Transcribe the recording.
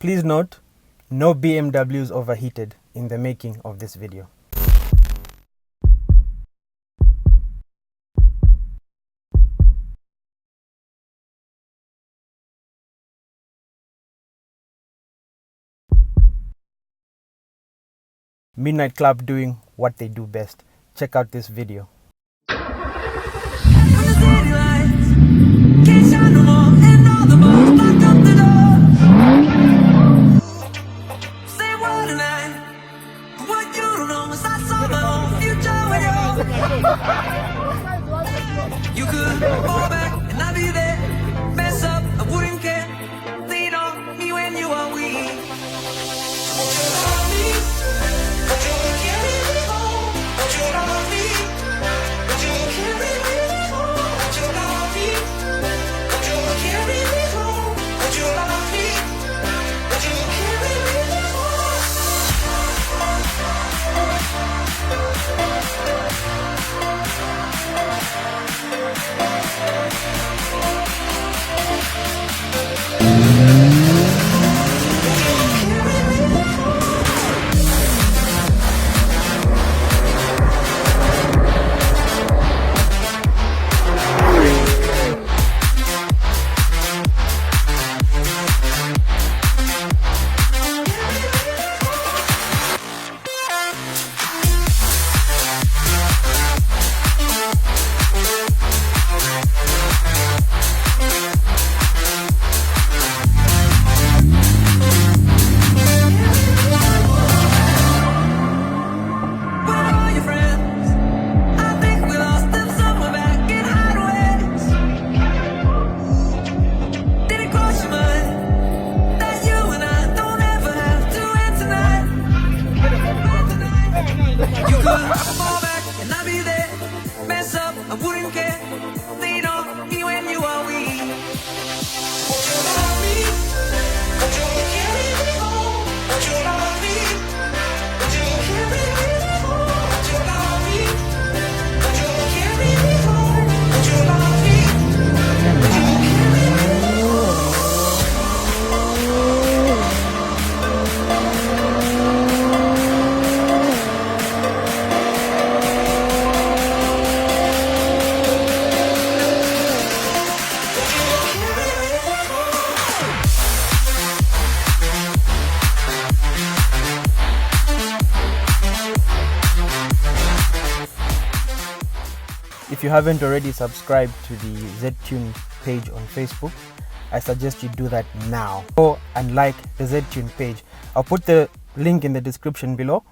Please note, no BMWs overheated in the making of this video. Midnight Club doing what they do best. Check out this video. You could fall back and I'll be there. Mess up, I wouldn't care. Lean on me when you are weak. Won't you love me? Won't you carry me home? Won't you love me? Won't you carry me home? Won't you love me? Won't you carry me home? Won't you love me? Won't you carry me If you haven't already subscribed to the ZTune page on Facebook, I suggest you do that now. Go and like the ZTune page. I'll put the link in the description below,